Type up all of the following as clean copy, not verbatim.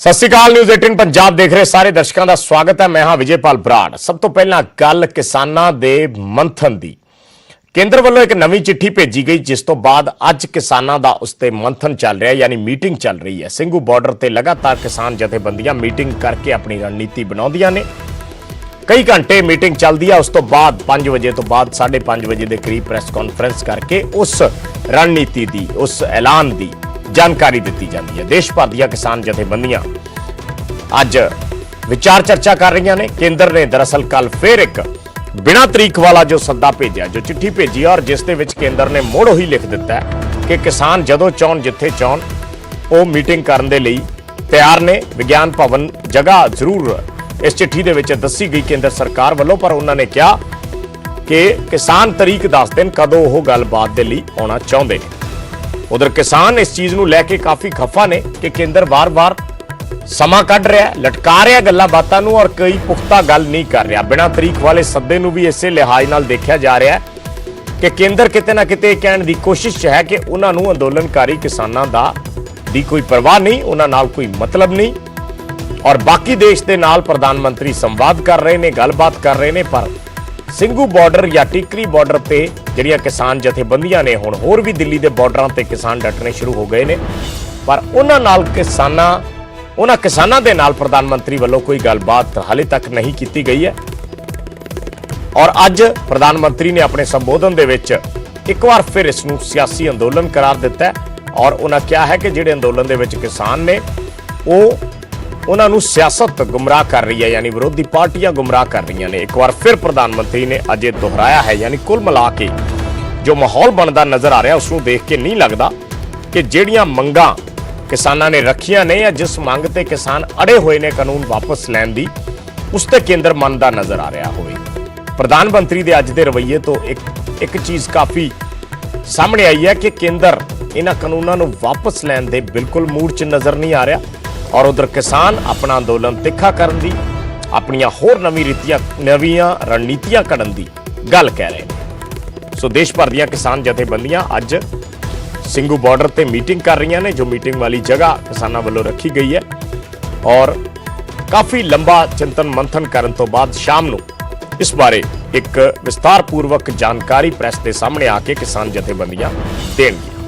ਸਤਿ ਸ਼੍ਰੀ ਅਕਾਲ ਨਿਊਜ਼ 18 ਪੰਜਾਬ ਦੇਖ ਰਹੇ ਸਾਰੇ ਦਰਸ਼ਕਾਂ ਦਾ ਸਵਾਗਤ ਹੈ। ਮੈਂ ਹਾਂ ਵਿਜੇਪਾਲ ਬਰਾੜ। ਸਭ ਤੋਂ ਪਹਿਲਾਂ ਗੱਲ ਕਿਸਾਨਾਂ ਦੇ ਮੰਥਨ ਦੀ। ਕੇਂਦਰ ਵੱਲੋਂ ਇੱਕ ਨਵੀਂ ਚਿੱਠੀ ਭੇਜੀ ਗਈ, ਜਿਸ ਤੋਂ ਬਾਅਦ ਅੱਜ ਕਿਸਾਨਾਂ ਦਾ ਉਸ ਤੇ ਮੰਥਨ ਚੱਲ ਰਿਹਾ, ਯਾਨੀ ਮੀਟਿੰਗ ਚੱਲ ਰਹੀ ਹੈ। ਸਿੰਘੂ ਬਾਰਡਰ ਤੇ ਲਗਾਤਾਰ ਕਿਸਾਨ ਜਥੇਬੰਦੀਆਂ ਮੀਟਿੰਗ ਕਰਕੇ ਆਪਣੀ ਰਣਨੀਤੀ ਬਣਾਉਂਦੀਆਂ ਨੇ। ਕਈ ਘੰਟੇ ਮੀਟਿੰਗ ਚੱਲਦੀ ਹੈ। ਉਸ ਤੋਂ ਬਾਅਦ 5 ਵਜੇ ਤੋਂ ਬਾਅਦ 5:30 ਵਜੇ ਦੇ ਕਰੀਬ ਪ੍ਰੈਸ ਕਾਨਫਰੰਸ ਕਰਕੇ ਉਸ ਰਣਨੀਤੀ ਦੀ, ਉਸ ਐਲਾਨ ਦੀ ਜਾਣਕਾਰੀ ਦਿੱਤੀ ਜਾਂਦੀ ਹੈ। ਦੇਸ਼ ਭਰ ਦੀਆਂ ਕਿਸਾਨ ਜਥੇਬੰਦੀਆਂ ਅੱਜ ਵਿਚਾਰ ਚਰਚਾ ਕਰ ਰਹੀਆਂ ਨੇ। ਕੇਂਦਰ ਨੇ ਦਰਅਸਲ ਕੱਲ ਫਿਰ ਇੱਕ ਬਿਨਾਂ ਤਰੀਕ ਵਾਲਾ ਜੋ ਸੱਦਾ ਭੇਜਿਆ, ਜੋ ਚਿੱਠੀ ਭੇਜੀ, ਔਰ ਜਿਸ ਦੇ ਵਿੱਚ ਕੇਂਦਰ ਨੇ ਮੁੜ ਉਹੀ ਲਿਖ ਦਿੱਤਾ ਕਿ ਕਿਸਾਨ ਜਦੋਂ ਚਾਹਣ, ਜਿੱਥੇ ਚਾਹਣ, ਉਹ ਮੀਟਿੰਗ ਕਰਨ ਦੇ ਲਈ ਤਿਆਰ ਨੇ। ਵਿਗਿਆਨ ਭਵਨ ਜਗ੍ਹਾ ਜ਼ਰੂਰ ਇਸ ਚਿੱਠੀ ਦੇ ਵਿੱਚ ਦੱਸੀ ਗਈ ਕੇਂਦਰ ਸਰਕਾਰ ਵੱਲੋਂ, ਪਰ ਉਹਨਾਂ ਨੇ ਕਿਹਾ ਕਿ ਕਿਸਾਨ ਤਰੀਕ ਦੱਸ ਦੇਣ ਕਦੋਂ ਉਹ ਗੱਲਬਾਤ ਦੇ ਲਈ ਆਉਣਾ ਚਾਹੁੰਦੇ ਨੇ। ਉਧਰ ਕਿਸਾਨ ਇਸ ਚੀਜ਼ ਨੂੰ ਲੈ ਕੇ ਕਾਫੀ ਖਫਾ ਨੇ ਕਿ ਕੇਂਦਰ ਵਾਰ-ਵਾਰ ਸਮਾਂ ਕੱਢ ਰਿਹਾ, ਲਟਕਾ ਰਿਹਾ ਗੱਲਾਂ ਬਾਤਾਂ ਨੂੰ, ਔਰ ਕੋਈ ਪੁਖਤਾ ਗੱਲ ਨਹੀਂ ਕਰ ਰਿਹਾ। ਬਿਨਾਂ ਤਰੀਕ ਵਾਲੇ ਸੱਦੇ ਨੂੰ ਵੀ ਇਸੇ ਲਿਹਾਜ਼ ਨਾਲ ਦੇਖਿਆ ਜਾ ਰਿਹਾ ਹੈ ਕਿ ਕੇਂਦਰ ਕਿਤੇ ਨਾ ਕਿਤੇ ਕਹਿਣ ਦੀ ਕੋਸ਼ਿਸ਼ 'ਚ ਹੈ ਕਿ ਉਹਨਾਂ ਨੂੰ ਅੰਦੋਲਨਕਾਰੀ ਕਿਸਾਨਾਂ ਦੀ ਕੋਈ ਪਰਵਾਹ ਨਹੀਂ, ਉਹਨਾਂ ਨਾਲ ਕੋਈ ਮਤਲਬ ਨਹੀਂ, ਔਰ ਬਾਕੀ ਦੇਸ਼ ਦੇ ਨਾਲ ਪ੍ਰਧਾਨ ਮੰਤਰੀ ਸੰਵਾਦ ਕਰ ਰਹੇ ਨੇ, ਗੱਲਬਾਤ ਕਰ ਰਹੇ ਨੇ। ਪਰ ਸਿੰਘੂ ਬਾਰਡਰ ਜਾਂ ਟਿਕਰੀ ਬਾਰਡਰ ਤੇ ਜਿਹੜੀਆਂ ਕਿਸਾਨ ਜਥੇਬੰਦੀਆਂ ਨੇ, ਹੁਣ ਹੋਰ ਵੀ ਦਿੱਲੀ ਦੇ ਬਾਰਡਰਾਂ ਤੇ ਕਿਸਾਨ ਡਟਣੇ ਸ਼ੁਰੂ ਹੋ ਗਏ ਨੇ, ਪਰ ਉਹਨਾਂ ਕਿਸਾਨਾਂ ਦੇ ਨਾਲ ਪ੍ਰਧਾਨ ਮੰਤਰੀ ਵੱਲੋਂ ਕੋਈ ਗੱਲਬਾਤ ਹਾਲੇ ਤੱਕ ਨਹੀਂ ਕੀਤੀ ਗਈ ਹੈ। ਔਰ ਅੱਜ ਪ੍ਰਧਾਨ ਮੰਤਰੀ ਨੇ ਆਪਣੇ ਸੰਬੋਧਨ ਦੇ ਵਿੱਚ ਇੱਕ ਵਾਰ ਫਿਰ ਇਸ ਨੂੰ ਸਿਆਸੀ ਅੰਦੋਲਨ ਕਰਾਰ ਦਿੱਤਾ ਹੈ, ਔਰ ਉਹਨਾਂ ਕਿਹਾ ਹੈ ਕਿ ਜਿਹੜੇ ਅੰਦੋਲਨ ਦੇ ਵਿੱਚ ਕਿਸਾਨ ਨੇ ਉਹਨਾਂ ਨੂੰ ਸਿਆਸਤ ਗੁੰਮਰਾਹ ਕਰ ਰਹੀ ਹੈ, ਯਾਨੀ ਵਿਰੋਧੀ ਪਾਰਟੀਆਂ ਗੁੰਮਰਾਹ ਕਰ ਰਹੀਆਂ ਨੇ। ਇੱਕ ਵਾਰ ਫਿਰ ਪ੍ਰਧਾਨ ਮੰਤਰੀ ਨੇ ਅੱਜ ਇਹ ਦੁਹਰਾਇਆ ਹੈ। ਯਾਨੀ ਕੁੱਲ ਮਿਲਾ ਕੇ ਜੋ ਮਾਹੌਲ ਬਣਦਾ ਨਜ਼ਰ ਆ ਰਿਹਾ, ਉਸ ਨੂੰ ਦੇਖ ਕੇ ਨਹੀਂ ਲੱਗਦਾ ਕਿ ਜਿਹੜੀਆਂ ਮੰਗਾਂ ਕਿਸਾਨਾਂ ਨੇ ਰੱਖੀਆਂ ਨੇ, ਜਾਂ ਜਿਸ ਮੰਗ ਤੇ ਕਿਸਾਨ ਅੜੇ ਹੋਏ ਨੇ ਕਾਨੂੰਨ ਵਾਪਸ ਲੈਣ ਦੀ, ਉਸ ਤੇ ਕੇਂਦਰ ਮੰਨਦਾ ਨਜ਼ਰ ਆ ਰਿਹਾ ਹੋਵੇ। ਪ੍ਰਧਾਨ ਮੰਤਰੀ ਦੇ ਅੱਜ ਦੇ ਰਵੱਈਏ ਤੋਂ ਇੱਕ ਚੀਜ਼ ਕਾਫੀ ਸਾਹਮਣੇ ਆਈ ਹੈ ਕਿ ਕੇਂਦਰ ਇਹਨਾਂ ਕਾਨੂੰਨਾਂ ਨੂੰ ਵਾਪਸ ਲੈਣ ਦੇ ਬਿਲਕੁਲ ਮੂਡ 'ਚ ਨਜ਼ਰ ਨਹੀਂ ਆ ਰਿਹਾ, ਔਰ ਉਧਰ ਕਿਸਾਨ ਆਪਣਾ ਅੰਦੋਲਨ ਤਿੱਖਾ ਕਰਨ ਦੀ, ਆਪਣੀਆਂ ਹੋਰ ਨਵੀਆਂ ਰਣਨੀਤੀਆਂ ਘੜਨ ਦੀ ਗੱਲ ਕਹਿ ਰਹੇ ਨੇ। ਸੋ ਦੇਸ਼ ਭਰ ਦੀਆਂ ਕਿਸਾਨ ਜਥੇਬੰਦੀਆਂ ਅੱਜ ਸਿੰਘੂ ਬਾਰਡਰ ਤੇ ਮੀਟਿੰਗ ਕਰ ਰਹੀਆਂ ਨੇ, ਜੋ ਮੀਟਿੰਗ ਵਾਲੀ ਜਗ੍ਹਾ ਕਿਸਾਨਾਂ ਵੱਲੋਂ ਰੱਖੀ ਗਈ ਹੈ, ਔਰ ਕਾਫੀ ਲੰਬਾ ਚਿੰਤਨ ਮੰਥਨ ਕਰਨ ਤੋਂ ਬਾਅਦ ਸ਼ਾਮ ਨੂੰ ਇਸ ਬਾਰੇ ਇੱਕ ਵਿਸਤਾਰਪੂਰਵਕ ਜਾਣਕਾਰੀ ਪ੍ਰੈਸ ਦੇ ਸਾਹਮਣੇ ਆ ਕੇ ਕਿਸਾਨ ਜਥੇਬੰਦੀਆਂ ਦੇਣਗੀਆਂ।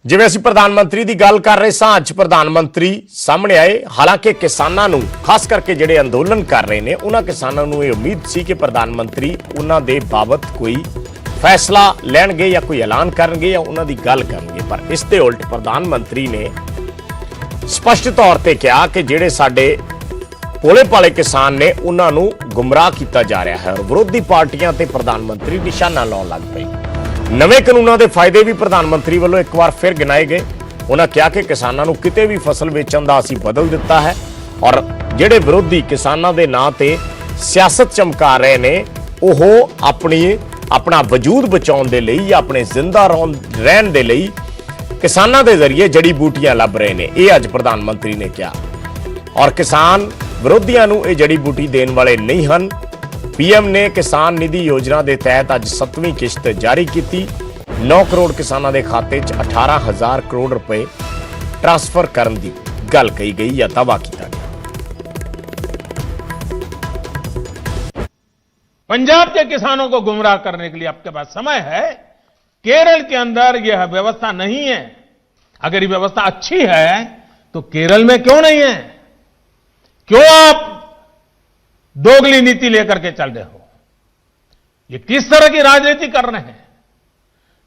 ਜਿਵੇਂ ਅਸੀਂ ਪ੍ਰਧਾਨ ਮੰਤਰੀ ਦੀ ਗੱਲ ਕਰ ਰਹੇ ਸਾਂ, ਅੱਜ ਪ੍ਰਧਾਨ ਮੰਤਰੀ ਸਾਹਮਣੇ ਆਏ। ਹਾਲਾਂਕਿ ਕਿਸਾਨਾਂ ਨੂੰ, ਖਾਸ ਕਰਕੇ ਜਿਹੜੇ ਅੰਦੋਲਨ ਕਰ ਰਹੇ ਨੇ, ਉਹਨਾਂ ਕਿਸਾਨਾਂ ਨੂੰ ਇਹ ਉਮੀਦ ਸੀ ਕਿ ਪ੍ਰਧਾਨ ਮੰਤਰੀ ਉਹਨਾਂ ਦੇ ਬਾਬਤ ਕੋਈ ਫੈਸਲਾ ਲੈਣਗੇ ਜਾਂ ਕੋਈ ਐਲਾਨ ਕਰਨਗੇ ਜਾਂ ਉਹਨਾਂ ਦੀ ਗੱਲ ਕਰਨਗੇ, ਪਰ ਇਸ ਦੇ ਉਲਟ ਪ੍ਰਧਾਨ ਮੰਤਰੀ ਨੇ ਸਪਸ਼ਟ ਤੌਰ ਤੇ ਕਿਹਾ ਕਿ ਜਿਹੜੇ ਸਾਡੇ ਭੋਲੇ ਭਾਲੇ ਕਿਸਾਨ ਨੇ, ਉਹਨਾਂ ਨੂੰ ਗੁੰਮਰਾਹ ਕੀਤਾ ਜਾ ਰਿਹਾ ਹੈ, ਔਰ ਵਿਰੋਧੀ ਪਾਰਟੀਆਂ ਤੇ ਪ੍ਰਧਾਨ ਮੰਤਰੀ ਨਿਸ਼ਾਨਾ ਲਾਉਣ ਲੱਗ ਪਏ। ਨਵੇਂ ਕਾਨੂੰਨਾਂ ਦੇ ਫਾਇਦੇ ਵੀ ਪ੍ਰਧਾਨ ਮੰਤਰੀ ਵੱਲੋਂ ਇੱਕ ਵਾਰ ਫਿਰ ਗਿਣਾਏ ਗਏ। ਉਹਨਾਂ ਕਿਹਾ ਕਿ ਕਿਸਾਨਾਂ ਨੂੰ ਕਿਤੇ ਵੀ ਫਸਲ ਵੇਚਣ ਦਾ ਅਸੀਂ ਬਦਲ ਦਿੱਤਾ ਹੈ, ਔਰ ਜਿਹੜੇ ਵਿਰੋਧੀ ਕਿਸਾਨਾਂ ਦੇ ਨਾਂ ਤੇ ਸਿਆਸਤ ਚਮਕਾ ਰਹੇ ਨੇ, ਉਹ ਆਪਣਾ ਵਜੂਦ ਬਚਾਉਣ ਦੇ ਲਈ ਜਾਂ ਆਪਣੇ ਜ਼ਿੰਦਾ ਰਹਿਣ ਦੇ ਲਈ ਕਿਸਾਨਾਂ ਦੇ ਜ਼ਰੀਏ ਜੜੀ ਬੂਟੀਆਂ ਲੱਭ ਰਹੇ ਨੇ। ਇਹ ਅੱਜ ਪ੍ਰਧਾਨ ਮੰਤਰੀ ਨੇ ਕਿਹਾ, ਔਰ ਕਿਸਾਨ ਵਿਰੋਧੀਆਂ ਨੂੰ ਇਹ ਜੜੀ ਬੂਟੀ ਦੇਣ ਵਾਲੇ ਨਹੀਂ ਹਨ। ਪੀਐਮ ਨੇ ਕਿਸਾਨ ਨਿਧੀ ਯੋਜਨਾ ਦੇ ਤਹਿਤ ਅੱਜ 7ਵੀਂ ਕਿਸ਼ਤ ਜਾਰੀ ਕੀਤੀ। 9 ਕਰੋੜ ਕਿਸਾਨਾਂ ਦੇ ਖਾਤੇ 'ਚ 18,000 ਕਰੋੜ ਰੁਪਏ ट्रांसफर ਕਰਨ ਦੀ ਗੱਲ ਕਹੀ ਗਈ ਜਾਂ दावा किया गया। पंजाब के किसानों को गुमराह करने के लिए आपके पास समय है। केरल के अंदर यह व्यवस्था नहीं है। अगर ये व्यवस्था अच्छी है तो केरल में क्यों नहीं है? क्यों आप दोगली नीति लेकर के चल रहे हो? ये किस तरह की राजनीति कर रहे हैं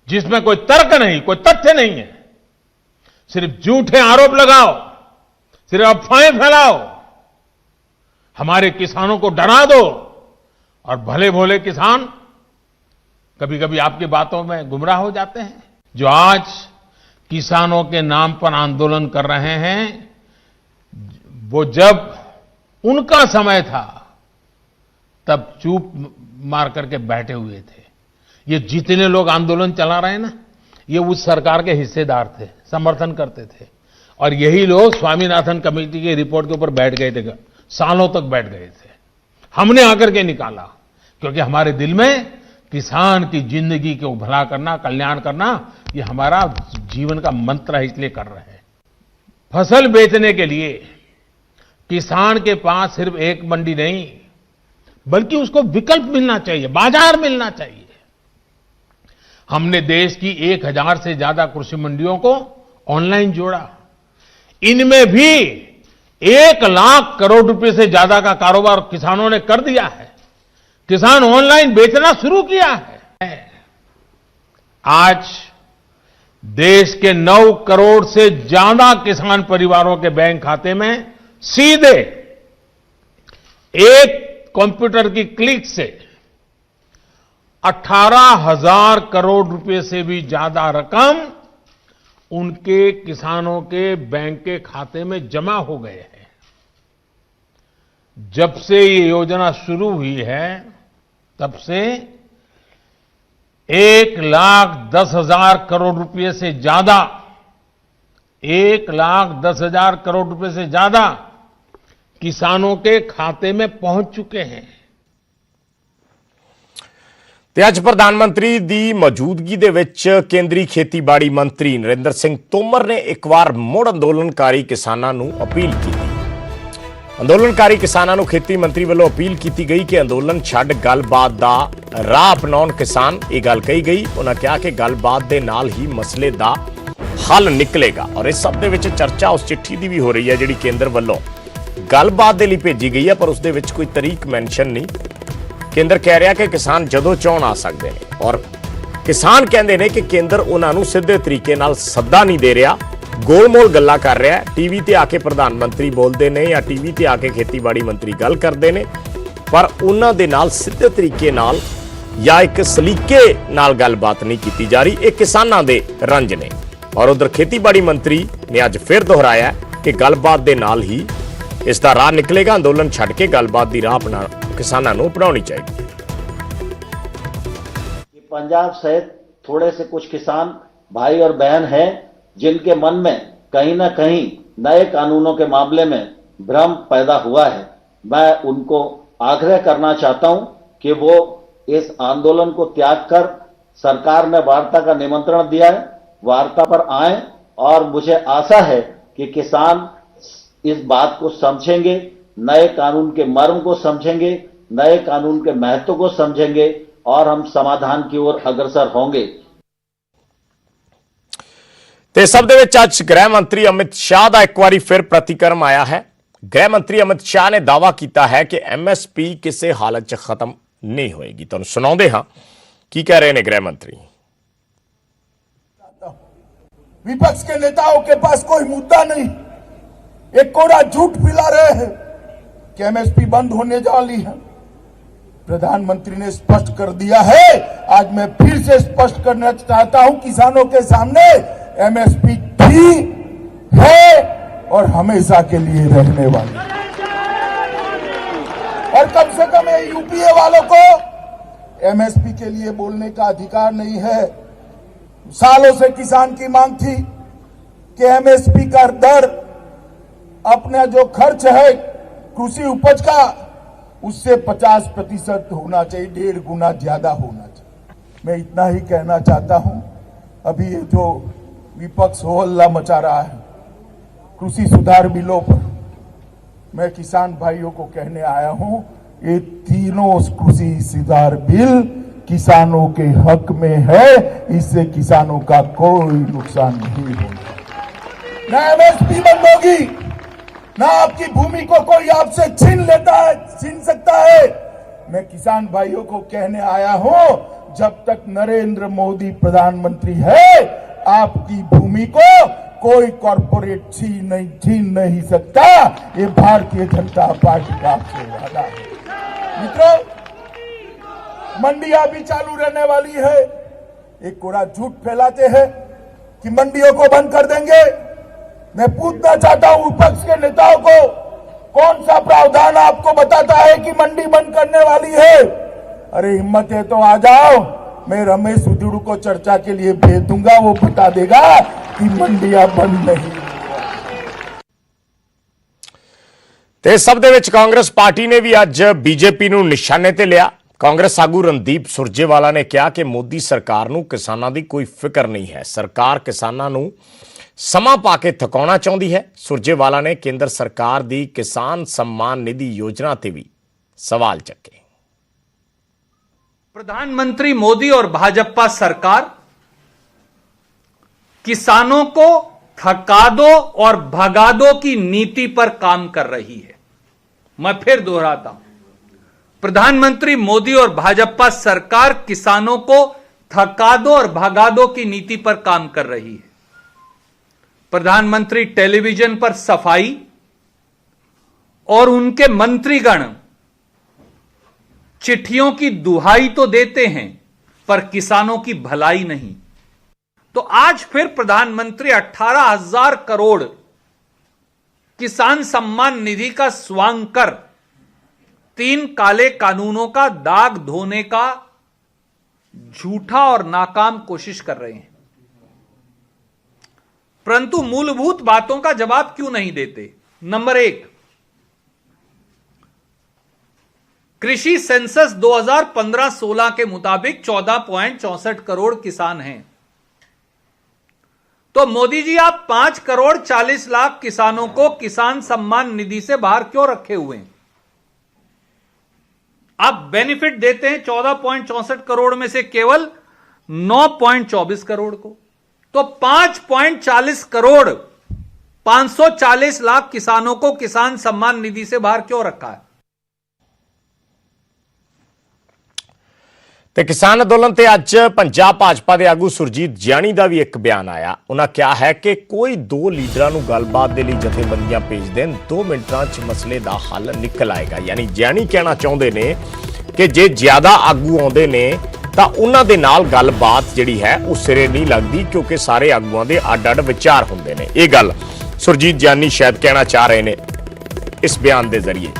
जिसमें कोई तर्क नहीं, कोई तथ्य नहीं है? सिर्फ झूठे आरोप लगाओ, सिर्फ अफवाहें फैलाओ, हमारे किसानों को डरा दो, और भले भोले किसान कभी कभी आपकी बातों में गुमराह हो जाते हैं। जो आज किसानों के नाम पर आंदोलन कर रहे हैं, वो जब उनका समय था तब चुप मार करके बैठे हुए थे। ये जितने लोग आंदोलन चला रहे हैं ना, ये उस सरकार के हिस्सेदार थे, समर्थन करते थे, और यही लोग स्वामीनाथन कमेटी की रिपोर्ट के ऊपर बैठ गए थे, सालों तक बैठ गए थे। हमने आकर के निकाला क्योंकि हमारे दिल में किसान की जिंदगी को भला करना, कल्याण करना, ये हमारा जीवन का मंत्र है, इसलिए कर रहे हैं। फसल बेचने के लिए किसान के पास सिर्फ एक मंडी नहीं, बल्कि उसको विकल्प मिलना चाहिए, बाजार मिलना चाहिए। हमने देश की 1000 से ज्यादा कृषि मंडियों को ऑनलाइन जोड़ा। इनमें भी 1 लाख करोड़ रुपए से ज्यादा का कारोबार किसानों ने कर दिया है। किसान ऑनलाइन बेचना शुरू किया है। आज देश के 9 करोड़ से ज्यादा किसान परिवारों के बैंक खाते में सीधे एक कंप्यूटर की क्लिक से 18,000 करोड़ रुपए से भी ज्यादा रकम उनके किसानों के बैंक के खाते में जमा हो गए हैं। जब से ये योजना शुरू हुई है, तब से 1,10,000 करोड़ रुपए से ज्यादा 1,10,000 करोड़ रुपए से ज्यादा किसानों के खाते में पहुंच चुके हैं। ਤੇ ਅੱਜ ਪ੍ਰਧਾਨ ਮੰਤਰੀ ਦੀ ਮੌਜੂਦਗੀ ਦੇ ਵਿੱਚ ਕੇਂਦਰੀ ਖੇਤੀਬਾੜੀ ਮੰਤਰੀ ਨਰਿੰਦਰ ਸਿੰਘ ਤੋਮਰ ਨੇ ਇੱਕ ਵਾਰ ਮੁੜ ਅੰਦੋਲਨਕਾਰੀ ਕਿਸਾਨਾਂ ਨੂੰ ਅਪੀਲ ਕੀਤੀ। ਅੰਦੋਲਨਕਾਰੀ ਕਿਸਾਨਾਂ ਨੂੰ ਖੇਤੀ ਮੰਤਰੀ ਵੱਲੋਂ ਅਪੀਲ ਕੀਤੀ ਗਈ ਕਿ ਅੰਦੋਲਨ ਛੱਡ ਗੱਲਬਾਤ ਦਾ ਰਾਹ ਅਪਣਾਉਣ। ਕਿਸਾਨ ਇਹ ਗੱਲ ਕਹੀ ਗਈ। ਉਹਨਾਂ ਕਿਹਾ ਕਿ ਗੱਲਬਾਤ ਦੇ ਨਾਲ ਹੀ ਮਸਲੇ ਦਾ ਹੱਲ ਨਿਕਲੇਗਾ। ਔਰ ਇਸ ਸਭ ਦੇ ਵਿੱਚ ਚਰਚਾ ਉਸ ਚਿੱਠੀ ਦੀ ਵੀ ਹੋ ਰਹੀ ਹੈ ਜਿਹੜੀ ਕੇਂਦਰ ਵੱਲੋਂ ਗੱਲਬਾਤ ਦੇ ਲਈ ਭੇਜੀ ਗਈ ਹੈ, ਪਰ ਉਸ ਦੇ ਵਿੱਚ ਕੋਈ ਤਰੀਕ ਮੈਂਸ਼ਨ ਨਹੀਂ। ਕੇਂਦਰ ਕਹਿ ਰਿਹਾ ਕਿ ਕਿਸਾਨ ਜਦੋਂ ਚਾਹਣ ਆ ਸਕਦੇ ਨੇ, ਔਰ ਕਿਸਾਨ ਕਹਿੰਦੇ ਨੇ ਕਿ ਕੇਂਦਰ ਉਹਨਾਂ ਨੂੰ ਸਿੱਧੇ ਤਰੀਕੇ ਨਾਲ ਸੱਦਾ ਨਹੀਂ ਦੇ ਰਿਹਾ, ਗੋਲ-ਮੋਲ ਗੱਲਾਂ ਕਰ ਰਿਹਾ ਹੈ। ਟੀਵੀ ਤੇ ਆ ਕੇ ਪ੍ਰਧਾਨ ਮੰਤਰੀ ਬੋਲਦੇ ਨੇ ਜਾਂ ਟੀਵੀ ਤੇ ਆ ਕੇ ਖੇਤੀਬਾੜੀ ਮੰਤਰੀ ਗੱਲ ਕਰਦੇ ਨੇ, ਪਰ ਉਹਨਾਂ ਦੇ ਨਾਲ ਸਿੱਧੇ ਤਰੀਕੇ ਨਾਲ ਜਾਂ ਇੱਕ ਸਲੀਕੇ ਨਾਲ ਗੱਲਬਾਤ ਨਹੀਂ ਕੀਤੀ ਜਾ ਰਹੀ। ਇਹ ਕਿਸਾਨਾਂ ਦੇ ਰੰਜ ਨੇ। ਔਰ ਉਧਰ ਖੇਤੀਬਾੜੀ ਮੰਤਰੀ ਨੇ ਅੱਜ ਫਿਰ ਦੁਹਰਾਇਆ ਕਿ ਗੱਲਬਾਤ ਦੇ ਨਾਲ ਹੀ ਇਸ ਦਾ ਰਾਹ ਨਿਕਲੇਗਾ। ਅੰਦੋਲਨ ਛੱਡ ਕੇ ਗੱਲਬਾਤ ਦੀ ਰਾਹ ਆਪਣਾ किसानों को अपनानी चाहिए। पंजाब सहित थोड़े से कुछ किसान भाई और बहन हैं जिनके मन में कहीं ना कहीं नए कानूनों के मामले में भ्रम पैदा हुआ है। मैं उनको आग्रह करना चाहता हूं कि वो इस आंदोलन को त्याग कर, सरकार ने वार्ता का निमंत्रण दिया है, वार्ता पर आए। और मुझे आशा है कि किसान इस बात को समझेंगे, नए कानून के मर्म को समझेंगे, नए कानून के महत्व को समझेंगे और हम समाधान की ओर अग्रसर होंगे। ਤੇ ਸਭ ਦੇ ਵਿੱਚ ਅੱਜ ਗ੍ਰਹਿ ਮੰਤਰੀ ਅਮਿਤ ਸ਼ਾਹ ਦਾ ਇੱਕ ਵਾਰੀ ਫਿਰ ਪ੍ਰਤੀਕਰਮ ਆਇਆ ਹੈ। ਗ੍ਰਹਿ ਮੰਤਰੀ ਅਮਿਤ ਸ਼ਾਹ ਨੇ ਦਾਅਵਾ ਕੀਤਾ ਹੈ ਕਿ MSP ਕਿਸੇ ਹਾਲਤ 'ਚ ਖਤਮ ਨਹੀਂ ਹੋਏਗੀ। ਤੁਹਾਨੂੰ ਸੁਣਾਉਂਦੇ ਹਾਂ ਕੀ ਕਹਿ ਰਹੇ ਨੇ ਗ੍ਰਹਿ ਮੰਤਰੀ। विपक्ष के नेताओं के पास कोई मुद्दा नहीं, एक कोरा झूठ फैला रहे हैं कि MSP बंद होने वाली है। प्रधानमंत्री ने स्पष्ट कर दिया है। आज मैं फिर से स्पष्ट करना चाहता हूं किसानों के सामने, MSP थी, है और हमेशा के लिए रहने वाली। और कम से कम यूपीए वालों को MSP के लिए बोलने का अधिकार नहीं है। सालों से किसान की मांग थी कि MSP का दर अपना जो खर्च है कृषि उपज का उससे 50% होना चाहिए, 1.5 गुना ज्यादा होना चाहिए। मैं इतना ही कहना चाहता हूं। अभी ये जो विपक्ष हो हल्ला मचा रहा है कृषि सुधार बिलों पर, मैं किसान भाइयों को कहने आया हूं, ये तीनों कृषि सुधार बिल किसानों के हक में है। इससे किसानों का कोई नुकसान नहीं होगा। न MSP बंद होगी, ना आपकी भूमि को कोई आपसे छीन सकता है। मैं किसान भाइयों को कहने आया हूं, जब तक नरेंद्र मोदी प्रधानमंत्री है, आपकी भूमि को कोई कॉर्पोरेट छीन नहीं सकता। ये भारतीय जनता पार्टी का आपसे वादा है। मित्रों, मंडियां भी चालू रहने वाली है। एक कोरा झूठ फैलाते हैं कि मंडियों को बंद कर देंगे। मैं पूछना चाहता हूं विपक्ष के नेताओं को, कौन सा प्रावधान आपको बताता है कि मंडी बंद करने वाली है? अरे हिम्मत है तो आ जाओ, मैं रमेश उजुड़ू को चर्चा के लिए भेज दूंगा, वो बता देगा कि मंडियां बंद नहीं। ਤੇ ਸਭ ਦੇ ਵਿੱਚ ਕਾਂਗਰਸ ਪਾਰਟੀ ਨੇ ਵੀ ਅੱਜ ਬੀਜੇਪੀ ਨੂੰ ਨਿਸ਼ਾਨੇ ਤੇ ਲਿਆ। ਕਾਂਗਰਸ ਆਗੂ ਰਣਦੀਪ ਸੁਰਜੇਵਾਲਾ ਨੇ ਕਿਹਾ ਕਿ ਮੋਦੀ ਸਰਕਾਰ ਨੂੰ ਕਿਸਾਨਾਂ ਦੀ ਕੋਈ ਫਿਕਰ ਨਹੀਂ ਹੈ। ਸਰਕਾਰ ਕਿਸਾਨਾਂ ਨੂੰ ਸਮਾਂ ਪਾ ਕੇ ਥਕਾਉਣਾ ਚਾਹੁੰਦੀ ਹੈ। ਸੁਰਜੇਵਾਲਾ ਨੇ ਕੇਂਦਰ ਸਰਕਾਰ ਦੀ ਕਿਸਾਨ सम्मान निधि योजना ਤੇ ਵੀ सवाल चके। प्रधानमंत्री मोदी और भाजपा सरकार किसानों को थका दो और भगा दो की नीति पर काम कर रही है। मैं फिर दोहराता हूं, प्रधानमंत्री मोदी और भाजपा सरकार किसानों को थका दो और भगा दो की नीति पर काम कर रही है। प्रधानमंत्री टेलीविजन पर सफाई और उनके मंत्रीगण चिट्ठियों की दुहाई तो देते हैं पर किसानों की भलाई नहीं। तो आज फिर प्रधानमंत्री 18,000 करोड़ किसान सम्मान निधि का स्वांग कर 3 काले कानूनों का दाग धोने का झूठा और नाकाम कोशिश कर रहे हैं, परंतु मूलभूत बातों का जवाब क्यों नहीं देते। नंबर 1, कृषि सेंसस 2015-16 के मुताबिक 14.64 करोड़ किसान हैं। तो मोदी जी आप 5 करोड़ 40 लाख किसानों को किसान सम्मान निधि से बाहर क्यों रखे हुए हैं? आप बेनिफिट देते हैं 14.64 करोड़ में से केवल 9.24 करोड़ को। तो 5.40 करोड़ 540 लाख किसानों को किसान सम्मान निधि से बाहर क्यों रखा है? ਤੇ किसान ਅੰਦੋਲਨ ਤੇ ਅੱਜ ਪੰਜਾਬ ਭਾਜਪਾ ਦੇ ਆਗੂ ਸੁਰਜੀਤ ਜਿਆਣੀ ਦਾ ਵੀ ਇੱਕ ਬਿਆਨ ਆਇਆ। ਉਹਨਾਂ ਕਿਹਾ ਹੈ ਕਿ ਕੋਈ 2 ਲੀਡਰਾਂ ਨੂੰ ਗੱਲਬਾਤ ਦੇ ਲਈ ਜਥੇਬੰਦੀਆਂ ਭੇਜ ਦੇਣ, 2 ਮਿੰਟਾਂ 'ਚ ਮਸਲੇ ਦਾ ਹੱਲ ਨਿਕਲ ਆਏਗਾ। ਯਾਨੀ ਜਿਆਣੀ ਕਹਿਣਾ ਚਾਹੁੰਦੇ ਨੇ ਕਿ ਜੇ ਜ਼ਿਆਦਾ ਆਗੂ ਆਉਂਦੇ ਨੇ ਤਾਂ ਉਹਨਾਂ ਦੇ ਨਾਲ ਗੱਲਬਾਤ ਜਿਹੜੀ ਹੈ ਉਹ ਸਿਰੇ ਨਹੀਂ ਲੱਗਦੀ, ਕਿਉਂਕਿ ਸਾਰੇ ਆਗੂਆਂ ਦੇ ਅੱਡ-ਅੱਡ ਵਿਚਾਰ ਹੁੰਦੇ ਨੇ। ਇਹ ਗੱਲ ਸੁਰਜੀਤ ਜਿਆਣੀ ਸ਼ਾਇਦ ਕਹਿਣਾ ਚਾਹ ਰਹੇ ਨੇ ਇਸ ਬਿਆਨ ਦੇ ਜ਼ਰੀਏ।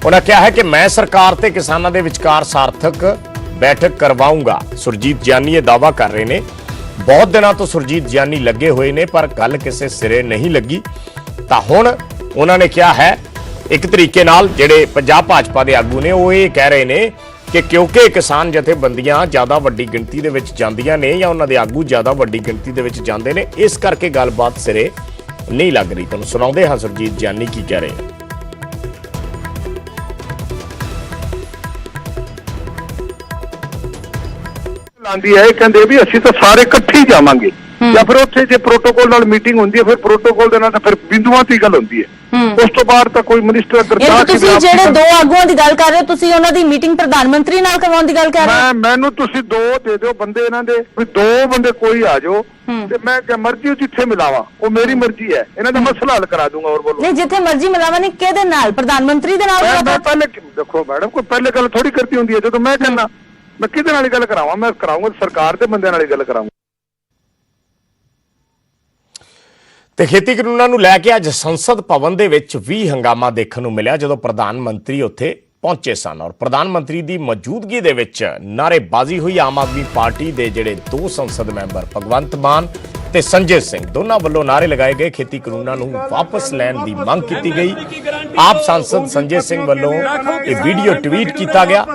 ਉਹਨਾਂ ਕਿਹਾ ਹੈ ਕਿ ਮੈਂ ਸਰਕਾਰ ਤੇ ਕਿਸਾਨਾਂ ਦੇ ਵਿਚਕਾਰ ਸਾਰਥਕ बैठक करवाऊंगा। सुरजीत जियानी ये दावा कर रहे ने। बहुत दिनों तो सुरजीत जियानी लगे हुए ने पर गल किसी सिरे नहीं लगी। तो हुण उन्होंने कहा है एक तरीके नाल जिहड़े पंजाब भाजपा के आगू ने वो ये कह रहे ने कि क्योंकि किसान जथेबंदियां ज़्यादा वड्डी गिणती दे विच जांदियां ने या उन्हां दे आगू ज़्यादा वड्डी गिणती दे विच जांदे ने, इस करके गलबात सिरे नहीं लग रही। तुहानूं सुणाउंदे हां सुरजीत जियानी की कह रहे हैं। ਆਂਦੀ ਹੈ ਕਹਿੰਦੇ ਵੀ ਅਸੀਂ ਤਾਂ ਸਾਰੇ ਇਕੱਠੇ ਹੀ ਜਾਵਾਂਗੇ ਜਾਂ ਫਿਰ ਉੱਥੇ ਜੇ ਪ੍ਰੋਟੋਕੋਲ ਨਾਲ ਮੀਟਿੰਗ ਹੁੰਦੀ ਹੈ ਫਿਰ ਪ੍ਰੋਟੋਕੋਲ ਦੇ ਨਾਲ ਤਾਂ ਫਿਰ ਬਿੰਦੂਆਂ ਤੇ ਗੱਲ ਹੁੰਦੀ ਹੈ। ਉਸ ਤੋਂ ਬਾਅਦ ਤਾਂ ਕੋਈ ਮਿਨਿਸਟਰ ਇਹ ਤੁਸੀਂ ਜਿਹੜੇ 2 ਆਗੂਆਂ ਦੀ ਗੱਲ ਕਰ ਰਹੇ ਹੋ, ਤੁਸੀਂ ਉਹਨਾਂ ਦੀ ਮੀਟਿੰਗ ਪ੍ਰਧਾਨ ਮੰਤਰੀ ਨਾਲ ਕਰਵਾਉਣ ਦੀ ਗੱਲ ਕਰ ਰਹੇ ਹੋ। ਮੈਨੂੰ ਤੁਸੀਂ 2 ਦੇ ਦਿਓ ਬੰਦੇ ਇਹਨਾਂ ਦੇ, ਵੀ 2 ਬੰਦੇ ਕੋਈ ਆ ਜਾਓ ਤੇ ਮੈਂ ਕਿ ਮਰਜ਼ੀ ਜਿੱਥੇ ਮਿਲਾਵਾਂ ਉਹ ਮੇਰੀ ਮਰਜ਼ੀ ਹੈ, ਇਹਨਾਂ ਦਾ ਮਸਲਾ ਹੱਲ ਕਰਾ ਦੂੰਗਾ। ਹੋਰ ਬੋਲੋ। ਨਹੀਂ ਜਿੱਥੇ ਮਰਜ਼ੀ ਮਿਲਾਵਾਂ ਨਹੀਂ, ਕਿਹਦੇ ਨਾਲ? ਪ੍ਰਧਾਨ ਮੰਤਰੀ ਦੇ ਨਾਲ? ਮੈਂ ਪਹਿਲੇ ਦੇਖੋ ਮੈਡਮ ਕੋਈ ਪਹਿਲੇ ਗੱਲ ਥੋੜੀ ਕਰਤੀ ਹੁੰਦੀ ਹੈ। ਜਦੋਂ ਮੈਂ ਕਹਿੰਦਾ ਮੈਂ ਕਿਹਦੇ ਨਾਲ ਗੱਲ ਕਰਾਵਾਂ, ਮੈਂ ਕਰਾਉਂਗਾ ਸਰਕਾਰ ਦੇ ਬੰਦਿਆਂ ਨਾਲ ਗੱਲ ਕਰਾਉਂਗਾ। ਤੇ ਖੇਤੀ ਕਾਨੂੰਨਾਂ ਨੂੰ ਲੈ ਕੇ ਅੱਜ ਸੰਸਦ ਭਵਨ ਦੇ ਵਿੱਚ ਵੀ ਹੰਗਾਮਾ ਦੇਖਣ ਨੂੰ ਮਿਲਿਆ ਜਦੋਂ ਪ੍ਰਧਾਨ ਮੰਤਰੀ ਉੱਥੇ ਪਹੁੰਚੇ ਸਨ ਔਰ ਪ੍ਰਧਾਨ ਮੰਤਰੀ ਦੀ ਮੌਜੂਦਗੀ ਦੇ ਵਿੱਚ ਨਾਅਰੇਬਾਜ਼ੀ ਹੋਈ। ਆਮ ਆਦਮੀ ਪਾਰਟੀ ਦੇ ਜਿਹੜੇ 2 ਸੰਸਦ ਮੈਂਬਰ ਭਗਵੰਤ ਮਾਨ ਤੇ ਸੰਜੇ ਸਿੰਘ ਦੋਨਾਂ ਵੱਲੋਂ ਨਾਅਰੇ ਲਗਾਏ ਗਏ। ਖੇਤੀ ਕਾਨੂੰਨਾਂ ਨੂੰ ਵਾਪਸ ਲੈਣ ਦੀ ਮੰਗ ਕੀਤੀ ਗਈ। ਆਪ ਸੰਸਦ ਸੰਜੇ ਸਿੰਘ ਵੱਲੋਂ ਇਹ ਵੀਡੀਓ ਟਵੀਟ ਕੀਤਾ ਗਿਆ।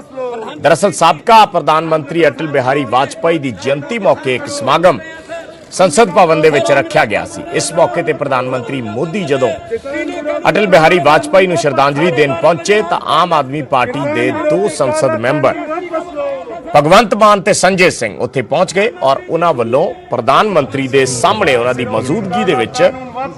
ਦਰਅਸਲ ਸਾਬਕਾ ਪ੍ਰਧਾਨ ਮੰਤਰੀ ਅਟਲ ਬਿਹਾਰੀ ਵਾਜਪਾਈ ਦੀ ਜਯੰਤੀ ਮੌਕੇ ਇੱਕ ਸਮਾਗਮ ਸੰਸਦ ਭਵਨ ਦੇ ਵਿੱਚ ਰੱਖਿਆ ਗਿਆ ਸੀ। ਇਸ ਮੌਕੇ ਤੇ ਪ੍ਰਧਾਨ ਮੰਤਰੀ ਮੋਦੀ ਜਦੋਂ ਅਟਲ ਬਿਹਾਰੀ ਵਾਜਪਾਈ ਨੂੰ ਸ਼ਰਧਾਂਜਲੀ ਦੇਣ ਪਹੁੰਚੇ ਤਾਂ ਆਮ ਆਦਮੀ ਪਾਰਟੀ ਦੇ 2 ਸੰਸਦ ਮੈਂਬਰ ਭਗਵੰਤ ਮਾਨ ਤੇ ਸੰਜੇ ਸਿੰਘ ਉੱਥੇ ਪਹੁੰਚ ਗਏ ਔਰ ਉਹਨਾਂ ਵੱਲੋਂ ਪ੍ਰਧਾਨ ਮੰਤਰੀ ਦੇ ਸਾਹਮਣੇ ਉਹਨਾਂ ਦੀ ਮੌਜੂਦਗੀ ਦੇ ਵਿੱਚ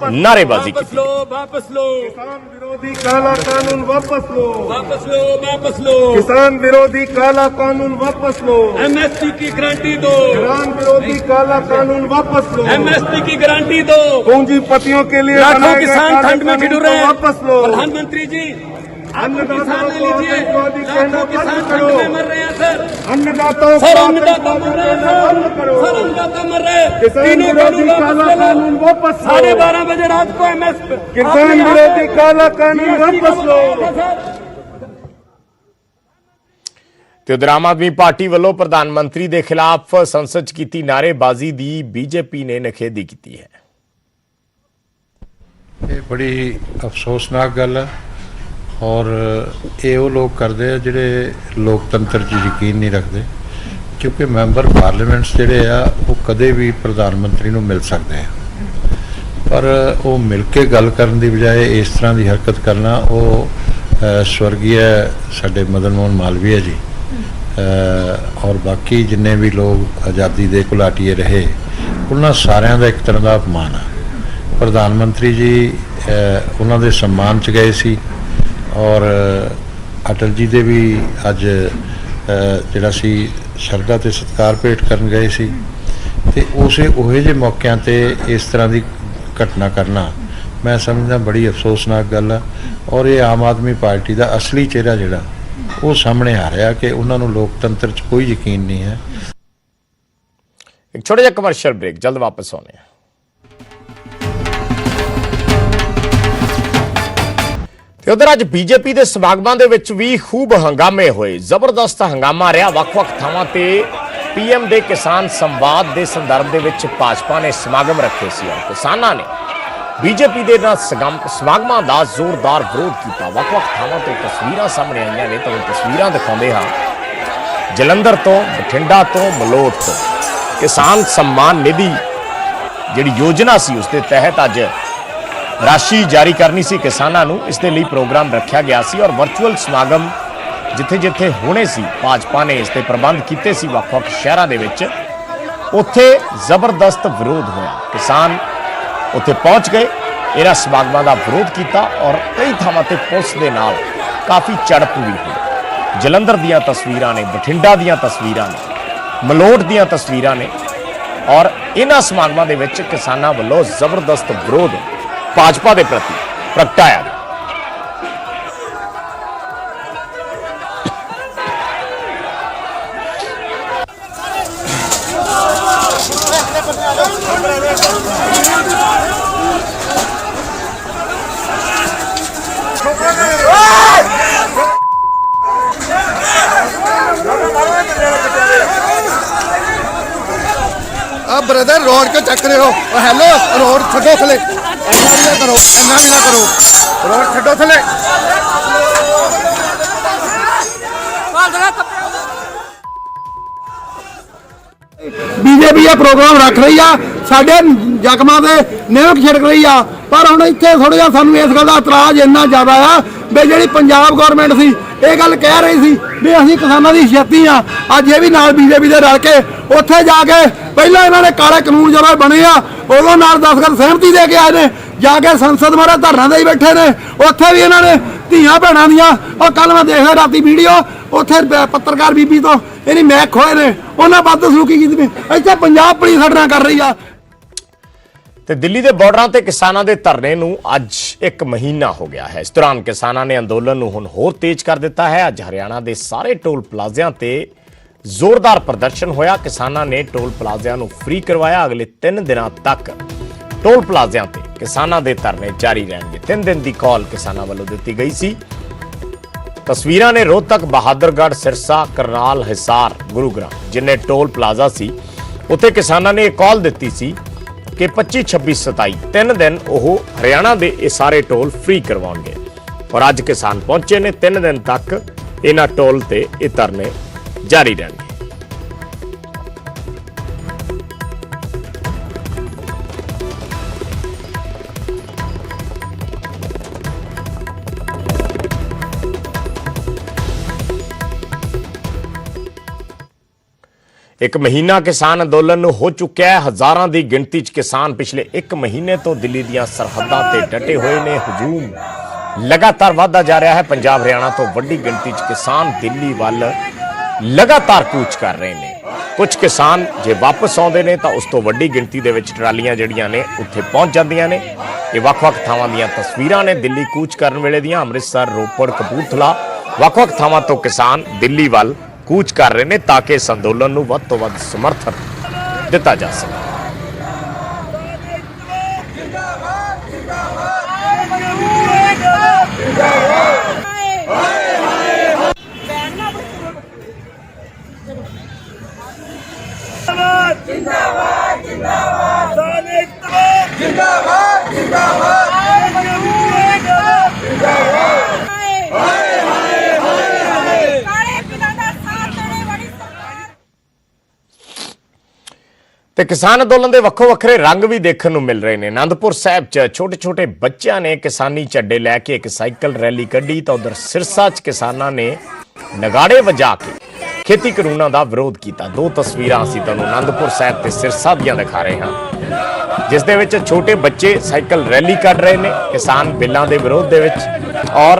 ਨਾਅਰੇਬਾਜ਼ੀ ਕੀਤੀ। वापस लो किसान विरोधी काला कानून, वापस लो, वापस लो, वापस लो किसान विरोधी काला कानून, वापस लो एमएसपी की गारंटी दो, किसान विरोधी काला कानून, वापस लो एमएसपी की गारंटी दो, पूंजीपतियों के लिए लाखों किसान ठंड में ठिठुर रहे हैं, वापस लो प्रधानमंत्री जी। अन्नदाताओं को किसान ठंड में मर रहे हैं सर, अन्नदाताओं सर अन्नदाता मर रहे हैं सर अन्नदाता मर रहे हैं। तीनों कानून वापस, 12:30 बजे रात को एमएसपी किसान विरोधी काला कानून वापस लो। ਤੇ ਉਧਰ ਆਮ ਆਦਮੀ ਪਾਰਟੀ ਵੱਲੋਂ ਪ੍ਰਧਾਨ ਮੰਤਰੀ ਦੇ ਖਿਲਾਫ ਸੰਸਦ 'ਚ ਕੀਤੀ ਨਾਅਰੇਬਾਜ਼ੀ ਦੀ ਬੀਜੇਪੀ ਨੇ ਨਿਖੇਧੀ ਕੀਤੀ ਹੈ। ਇਹ ਬੜੀ ਅਫਸੋਸਨਾਕ ਗੱਲ ਹੈ ਔਰ ਇਹ ਉਹ ਲੋਕ ਕਰਦੇ ਆ ਜਿਹੜੇ ਲੋਕਤੰਤਰ 'ਚ ਯਕੀਨ ਨਹੀਂ ਰੱਖਦੇ, ਕਿਉਂਕਿ ਮੈਂਬਰ ਪਾਰਲੀਮੈਂਟਸ ਜਿਹੜੇ ਆ ਉਹ ਕਦੇ ਵੀ ਪ੍ਰਧਾਨ ਮੰਤਰੀ ਨੂੰ ਮਿਲ ਸਕਦੇ ਆ, ਪਰ ਉਹ ਮਿਲ ਕੇ ਗੱਲ ਕਰਨ ਦੀ ਬਜਾਏ ਇਸ ਤਰ੍ਹਾਂ ਦੀ ਹਰਕਤ ਕਰਨਾ, ਉਹ ਸਵਰਗੀ ਸਾਡੇ ਮਦਨ ਮੋਹਨ ਮਾਲਵੀਆ ਜੀ ਔਰ ਬਾਕੀ ਜਿੰਨੇ ਵੀ ਲੋਕ ਆਜ਼ਾਦੀ ਦੇ ਘੁਲਾਟੀਏ ਰਹੇ, ਉਹਨਾਂ ਸਾਰਿਆਂ ਦਾ ਇੱਕ ਤਰ੍ਹਾਂ ਦਾ ਅਪਮਾਨ ਆ। ਪ੍ਰਧਾਨ ਮੰਤਰੀ ਜੀ ਉਹਨਾਂ ਦੇ ਸਨਮਾਨ 'ਚ ਗਏ ਸੀ ਔਰ ਅਟਲ ਜੀ ਦੇ ਵੀ ਅੱਜ ਜਿਹੜਾ ਸੀ ਸ਼ਰਧਾ ਤੇ ਸਤਿਕਾਰ ਭੇਟ ਕਰਨ ਗਏ ਸੀ, ਤੇ ਉਹੇ ਜਿਹੇ ਮੌਕਿਆਂ ਤੇ ਇਸ ਤਰ੍ਹਾਂ ਦੀ ਘਟਨਾ ਕਰਨਾ ਮੈਂ ਸਮਝਦਾ ਬੜੀ ਅਫਸੋਸਨਾਕ ਗੱਲ ਆ। ਔਰ ਇਹ ਆਮ ਆਦਮੀ ਪਾਰਟੀ ਦਾ ਅਸਲੀ ਚਿਹਰਾ ਜਿਹੜਾ ਉਹ ਸਾਹਮਣੇ ਆ ਰਿਹਾ ਕਿ ਉਹਨਾਂ ਨੂੰ ਲੋਕਤੰਤਰ 'ਚ ਕੋਈ ਯਕੀਨ ਨਹੀਂ ਹੈ। ਇੱਕ ਛੋਟਾ ਜਿਹਾ ਕਮਰਸ਼ੀਅਲ ਬ੍ਰੇਕ, ਜਲਦ ਵਾਪਸ ਆਉਂਦੇ ਹਾਂ। ਤੇ ਉਧਰ ਅੱਜ ਬੀਜੇਪੀ ਦੇ ਸਮਾਗਮਾਂ ਦੇ ਵਿੱਚ ਵੀ ਖੂਬ ਹੰਗਾਮੇ ਹੋਏ, ਜ਼ਬਰਦਸਤ ਹੰਗਾਮਾ ਰਿਹਾ। ਵੱਖ-ਵੱਖ ਥਾਵਾਂ ਤੇ ਪੀਐਮ ਦੇ ਕਿਸਾਨ ਸੰਵਾਦ ਦੇ ਸੰਦਰਭ ਦੇ ਵਿੱਚ ਭਾਜਪਾ ਨੇ ਸਮਾਗਮ ਰੱਖੇ ਸੀ ਔਰ ਕਿਸਾਨਾਂ ਨੇ ਬੀਜੇਪੀ ਦੇ ਨਾਲ ਸਮਾਗਮਾਂ ਦਾ ਜ਼ੋਰਦਾਰ ਵਿਰੋਧ ਕੀਤਾ। ਵੱਖ-ਵੱਖ ਥਾਵਾਂ ਤੇ ਤਸਵੀਰਾਂ ਸਾਹਮਣੇ ਆਈਆਂ ਨੇ, ਤੁਹਾਨੂੰ ਤਸਵੀਰਾਂ ਦਿਖਾਉਂਦੇ ਹਾਂ। ਜਲੰਧਰ ਤੋਂ, ਬਠਿੰਡਾ ਤੋਂ, ਮਲੋਟ ਤੋਂ ਕਿਸਾਨ ਸਨਮਾਨ ਨਿਧੀ ਜਿਹੜੀ ਯੋਜਨਾ ਸੀ ਉਸ ਦੇ ਤਹਿਤ ਅੱਜ ਰਾਸ਼ੀ ਜਾਰੀ ਕਰਨੀ ਸੀ ਕਿਸਾਨਾਂ ਨੂੰ। ਇਸ ਦੇ ਲਈ ਪ੍ਰੋਗਰਾਮ ਰੱਖਿਆ ਗਿਆ ਸੀ ਔਰ ਵਰਚੁਅਲ ਸਮਾਗਮ ਜਿੱਥੇ-ਜਿੱਥੇ ਹੋਣੇ ਸੀ ਭਾਜਪਾ ਨੇ ਇਸ ਦੇ ਪ੍ਰਬੰਧ ਕੀਤੇ ਸੀ ਵੱਖ-ਵੱਖ ਸ਼ਹਿਰਾਂ ਦੇ ਵਿੱਚ, ਉੱਥੇ ਜ਼ਬਰਦਸਤ ਵਿਰੋਧ ਹੋਇਆ। ਕਿਸਾਨ ਉੱਥੇ ਪਹੁੰਚ ਗਏ, ਇਹਨਾਂ ਸਮਾਗਮਾਂ ਦਾ ਵਿਰੋਧ ਕੀਤਾ ਔਰ ਕਈ ਥਾਵਾਂ ਤੇ ਪੁਲਿਸ ਦੇ ਨਾਲ ਕਾਫੀ ਝੜਪ ਵੀ ਹੋਈ। ਜਲੰਧਰ ਦੀਆਂ ਤਸਵੀਰਾਂ ਨੇ, ਬਠਿੰਡਾ ਦੀਆਂ ਤਸਵੀਰਾਂ ਨੇ, ਮਲੋਟ ਦੀਆਂ ਤਸਵੀਰਾਂ ਨੇ ਔਰ ਇਹਨਾਂ ਸਮਾਗਮਾਂ ਦੇ ਵਿੱਚ ਕਿਸਾਨਾਂ ਵੱਲੋਂ ਜ਼ਬਰਦਸਤ ਵਿਰੋਧ ਭਾਜਪਾ ਦੇ ਪ੍ਰਤੀ ਪ੍ਰਗਟਾਇਆ ਗਿਆ। ब्रदर रोड को चक रहे हो, हेलो रोड छो थले, इन्ना भी ना करो, इन्ना भी ना करो, रोड छो थले। बीजेपी ये प्रोग्राम रख रही है, साडे जख्मां दे नेक छिड़क रही है, पर हुण इत्थे थोड़ा जिहा सानूं इस गल दा इतराज इन्ना ज़्यादा आ भी जिहड़ी पंजाब गौरमेंट सी ਇਹ ਗੱਲ ਕਹਿ ਰਹੀ ਸੀ ਵੀ ਅਸੀਂ ਕਿਸਾਨਾਂ ਦੀ ਛੇਤੀ ਆ, ਅੱਜ ਇਹ ਵੀ ਨਾਲ ਬੀਜੇਪੀ ਦੇ ਰਲ ਕੇ ਉੱਥੇ ਜਾ ਕੇ ਪਹਿਲਾਂ ਇਹਨਾਂ ਨੇ ਕਾਲੇ ਕਾਨੂੰਨ ਜਦੋਂ ਬਣੇ ਆ ਉਦੋਂ ਨਾਲ ਦਸਤਖਤ ਸਹਿਮਤੀ ਦੇ ਕੇ ਆਏ ਨੇ, ਜਾ ਕੇ ਸੰਸਦ ਮਾਰੇ ਧਰਨਾ ਦੇ ਹੀ ਬੈਠੇ ਨੇ। ਉੱਥੇ ਵੀ ਇਹਨਾਂ ਨੇ ਧੀਆਂ ਭੈਣਾਂ ਦੀਆਂ, ਉਹ ਕੱਲ ਮੈਂ ਦੇਖਿਆ ਰਾਤੀ ਵੀਡੀਓ, ਉੱਥੇ ਪੱਤਰਕਾਰ ਬੀਬੀ ਤੋਂ ਇਹਨੀ ਮੈਕ ਖੋਏ ਨੇ, ਉਹਨਾਂ ਬਦਸਲੂਕੀ ਕੀਤੀ। ਇੱਥੇ ਪੰਜਾਬ ਪੁਲਿਸ ਸਾਡੇ ਨਾਲ ਕਰ ਰਹੀ ਆ। ਤੇ ਦਿੱਲੀ ਦੇ ਬਾਰਡਰਾਂ ਤੇ ਕਿਸਾਨਾਂ ਦੇ ਧਰਨੇ ਨੂੰ ਅੱਜ 1 ਮਹੀਨਾ ਹੋ ਗਿਆ ਹੈ। ਇਸ ਦੌਰਾਨ ਕਿਸਾਨਾਂ ਨੇ ਅੰਦੋਲਨ ਨੂੰ ਹੁਣ ਹੋਰ ਤੇਜ਼ ਕਰ ਦਿੱਤਾ ਹੈ। ਅੱਜ ਹਰਿਆਣਾ ਦੇ ਸਾਰੇ ਟੋਲ ਪਲਾਜ਼ਿਆਂ ਤੇ ਜ਼ੋਰਦਾਰ ਪ੍ਰਦਰਸ਼ਨ ਹੋਇਆ। ਕਿਸਾਨਾਂ ਨੇ ਟੋਲ ਪਲਾਜ਼ਿਆਂ ਨੂੰ ਫ੍ਰੀ ਕਰਵਾਇਆ। ਅਗਲੇ 3 ਦਿਨਾਂ ਤੱਕ ਟੋਲ ਪਲਾਜ਼ਿਆਂ ਤੇ ਕਿਸਾਨਾਂ ਦੇ ਧਰਨੇ ਜਾਰੀ ਰਹਿਣਗੇ। 3 ਦਿਨ ਦੀ ਕਾਲ ਕਿਸਾਨਾਂ ਵੱਲੋਂ ਦਿੱਤੀ ਗਈ ਸੀ। ਤਸਵੀਰਾਂ ਨੇ ਰੋਹਤਕ, ਬਹਾਦਰਗੜ੍ਹ, ਸਿਰਸਾ, ਕਰਨਾਲ, ਹਿਸਾਰ, ਗੁਰੂਗ੍ਰਾਮ ਜਿੰਨੇ ਟੋਲ ਪਲਾਜ਼ਾ ਸੀ ਉੱਥੇ ਕਿਸਾਨਾਂ ਨੇ ਇਹ ਕਾਲ ਦਿੱਤੀ ਸੀ ਕਿ 25, 26, 27 3 ਦਿਨ ਉਹ ਹਰਿਆਣਾ ਦੇ ਇਹ ਸਾਰੇ ਟੋਲ ਫ੍ਰੀ ਕਰਵਾਉਣਗੇ ਔਰ ਅੱਜ ਕਿਸਾਨ ਪਹੁੰਚੇ ਨੇ। 3 ਦਿਨ ਤੱਕ ਇਹਨਾਂ ਟੋਲ ਤੇ ਇਹ ਧਰਨੇ ਜਾਰੀ ਰਹਿਣਗੇ। एक महीना किसान अंदोलन ਨੂੰ ਹੋ ਚੁੱਕਿਆ ਹੈ। ਹਜ਼ਾਰਾਂ ਦੀ ਗਿਣਤੀ 'ਚ ਕਿਸਾਨ ਪਿਛਲੇ 1 ਮਹੀਨੇ ਤੋਂ ਦਿੱਲੀ ਦੀਆਂ ਸਰਹੱਦਾਂ ਤੇ ਡਟੇ ਹੋਏ ਨੇ। ਹਜੂਮ ਲਗਾਤਾਰ ਵਧਦਾ ਜਾ ਰਿਹਾ ਹੈ। ਪੰਜਾਬ ਹਰਿਆਣਾ ਤੋਂ ਵੱਡੀ ਗਿਣਤੀ 'ਚ ਕਿਸਾਨ ਦਿੱਲੀ ਵੱਲ ਲਗਾਤਾਰ ਕੂਚ ਕਰ ਰਹੇ ਨੇ। ਕੁਝ ਕਿਸਾਨ ਜੇ ਵਾਪਸ ਆਉਂਦੇ ਨੇ ਤਾਂ ਉਸ ਤੋਂ ਵੱਡੀ ਗਿਣਤੀ ਦੇ ਵਿੱਚ ਟਰਾਲੀਆਂ ਜਿਹੜੀਆਂ ਨੇ ਉੱਥੇ ਪਹੁੰਚ ਜਾਂਦੀਆਂ ਨੇ। ਇਹ ਵੱਖ-ਵੱਖ ਥਾਵਾਂ ਦੀਆਂ ਤਸਵੀਰਾਂ ਨੇ ਦਿੱਲੀ ਕੂਚ ਕਰਨ ਵੇਲੇ ਦੀਆਂ। ਅੰਮ੍ਰਿਤਸਰ, ਰੋਪੜ, ਕਪੂਰਥਲਾ ਵੱਖ-ਵੱਖ ਥਾਵਾਂ ਤੋਂ ਕਿਸਾਨ ਦਿੱਲੀ ਵੱਲ ਕੂਚ ਕਰ ਰਹੇ ਨੇ ਤਾਂ ਕਿ ਇਸ ਅੰਦੋਲਨ ਨੂੰ ਵੱਧ ਤੋਂ ਵੱਧ ਸਮਰਥਨ ਦਿੱਤਾ ਜਾ ਸਕੇ। जिंदाबाद जिंदाबाद जिंदाबाद जिंदाबाद ਤੇ ਕਿਸਾਨ ਅੰਦੋਲਨ ਦੇ ਵੱਖੋ ਵੱਖਰੇ ਰੰਗ ਵੀ ਦੇਖਣ ਨੂੰ ਮਿਲ ਰਹੇ ਨੇ। ਆਨੰਦਪੁਰ ਸਾਹਿਬ 'ਚ ਛੋਟੇ-ਛੋਟੇ ਬੱਚਿਆਂ ਨੇ ਕਿਸਾਨੀ ਝੰਡੇ ਲੈ ਕੇ ਇੱਕ ਸਾਈਕਲ ਰੈਲੀ ਕੱਢੀ ਤਾਂ ਉਧਰ ਸਿਰਸਾ 'ਚ ਕਿਸਾਨਾਂ ਨੇ ਨਗਾੜੇ ਵਜਾ ਕੇ ਖੇਤੀ ਕਾਨੂੰਨਾਂ ਦਾ ਵਿਰੋਧ ਕੀਤਾ। ਦੋ ਤਸਵੀਰਾਂ ਅਸੀਂ ਤੁਹਾਨੂੰ ਆਨੰਦਪੁਰ ਸਾਹਿਬ ਤੇ ਸਿਰਸਾ ਦੀਆਂ ਦਿਖਾ ਰਹੇ ਹਾਂ, ਜਿਸ ਦੇ ਵਿੱਚ ਛੋਟੇ ਬੱਚੇ ਸਾਈਕਲ ਰੈਲੀ ਕੱਢ ਰਹੇ ਨੇ ਕਿਸਾਨ ਬਿੱਲਾਂ ਦੇ ਵਿਰੋਧ ਦੇ ਵਿੱਚ, ਔਰ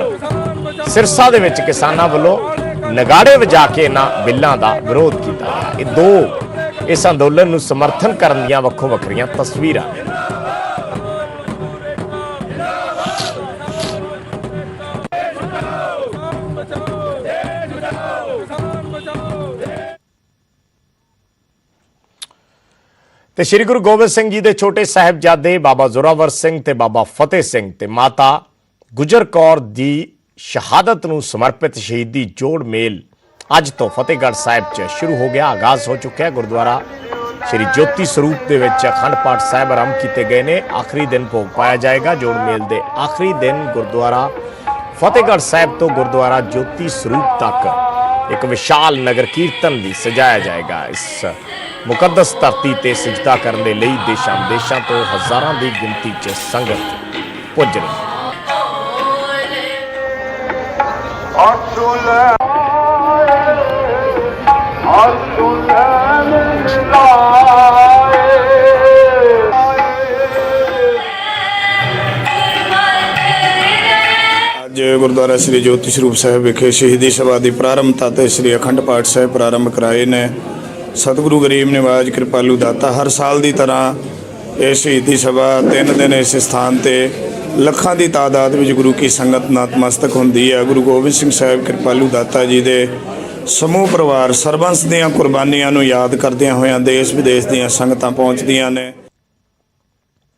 ਸਿਰਸਾ ਦੇ ਵਿੱਚ ਕਿਸਾਨਾਂ ਵੱਲੋਂ ਨਗਾੜੇ ਵਜਾ ਕੇ ਇਹਨਾਂ ਬਿੱਲਾਂ ਦਾ ਵਿਰੋਧ ਕੀਤਾ ਗਿਆ। ਇਹ ਦੋ ਇਸ ਅੰਦੋਲਨ ਨੂੰ ਸਮਰਥਨ ਕਰਨ ਦੀਆਂ ਵੱਖੋ ਵੱਖਰੀਆਂ ਤਸਵੀਰਾਂ ਨੇ। ਤੇ ਸ੍ਰੀ ਗੁਰੂ ਗੋਬਿੰਦ ਸਿੰਘ ਜੀ ਦੇ ਛੋਟੇ ਸਾਹਿਬਜ਼ਾਦੇ ਬਾਬਾ ਜ਼ੋਰਾਵਰ ਸਿੰਘ ਤੇ ਬਾਬਾ ਫਤਿਹ ਸਿੰਘ ਤੇ ਮਾਤਾ ਗੁਜਰ ਕੌਰ ਦੀ ਸ਼ਹਾਦਤ ਨੂੰ ਸਮਰਪਿਤ ਸ਼ਹੀਦੀ ਜੋੜ ਮੇਲ ਅੱਜ ਤੋਂ ਫਤਿਹਗੜ੍ਹ ਸਾਹਿਬ 'ਚ ਸ਼ੁਰੂ ਹੋ ਗਿਆ। ਆਗਾਜ਼ ਹੋ ਚੁੱਕਿਆ। ਗੁਰਦੁਆਰਾ ਸ਼੍ਰੀ ਜੋਤੀ ਸਰੂਪ ਦੇ ਵਿੱਚ ਅਖੰਡ ਪਾਠ ਸਾਹਿਬ ਆਰੰਭ ਕੀਤੇ ਗਏ ਨੇ। ਆਖਰੀ ਦਿਨ ਭੋਗ ਪਾਇਆ ਜਾਏਗਾ। ਜੋੜ ਮੇਲ ਦੇ ਆਖਰੀ ਦਿਨ ਗੁਰਦੁਆਰਾ ਫਤਿਹਗੜ੍ਹ ਸਾਹਿਬ ਤੋਂ ਗੁਰਦੁਆਰਾ ਜੋਤੀ ਸਰੂਪ ਤੱਕ ਇੱਕ ਵਿਸ਼ਾਲ ਨਗਰ ਕੀਰਤਨ ਵੀ ਸਜਾਇਆ ਜਾਏਗਾ। ਇਸ ਮੁਕੱਦਸ ਧਰਤੀ ਤੇ ਸਜਦਾ ਕਰਨ ਦੇ ਲਈ ਦੇਸ਼ਾਂ ਵਿਦੇਸ਼ਾਂ ਤੋਂ ਹਜ਼ਾਰਾਂ ਦੀ ਗਿਣਤੀ 'ਚ ਸੰਗਤ ਪੁੱਜ ਰਹੀ ਹੈ। ਅੱਜ ਗੁਰਦੁਆਰਾ ਸ੍ਰੀ ਜੋਤੀ ਸਰੂਪ ਸਾਹਿਬ ਵਿਖੇ ਸ਼ਹੀਦੀ ਸਭਾ ਦੀ ਪ੍ਰਾਰੰਭਤਾ ਤੇ ਸ੍ਰੀ ਅਖੰਡ ਪਾਠ ਸਾਹਿਬ ਪ੍ਰਾਰੰਭ ਕਰਾਏ ਨੇ। ਸਤਿਗੁਰੂ ਗਰੀਬ ਨਿਵਾਜ ਕਿਰਪਾਲੂ ਦਾਤਾ ਹਰ ਸਾਲ ਦੀ ਤਰ੍ਹਾਂ ਇਹ ਸ਼ਹੀਦੀ ਸਭਾ 3 ਦਿਨ ਇਸ ਸਥਾਨ ਤੇ ਲੱਖਾਂ ਦੀ ਤਾਦਾਦ ਵਿੱਚ ਗੁਰੂ ਕੀ ਸੰਗਤ ਨਤਮਸਤਕ ਹੁੰਦੀ ਹੈ। ਗੁਰੂ ਗੋਬਿੰਦ ਸਿੰਘ ਸਾਹਿਬ ਕਿਰਪਾਲੂ ਦਾਤਾ ਜੀ ਦੇ ਸਮੂਹ ਪਰਿਵਾਰ ਸਰਬੰਸ ਦੀਆਂ ਕੁਰਬਾਨੀਆਂ ਨੂੰ ਯਾਦ ਕਰਦਿਆਂ ਹੋਇਆਂ ਦੇਸ਼ ਵਿਦੇਸ਼ ਦੀਆਂ ਸੰਗਤਾਂ ਪਹੁੰਚਦੀਆਂ ਨੇ।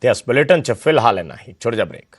ਤੇ ਇਸ ਬੁਲੇਟਿਨ 'ਚ ਫਿਲਹਾਲ ਇੰਨਾ ਹੀ। ਛੋਟਾ ਜਿਹਾ ਬ੍ਰੇਕ।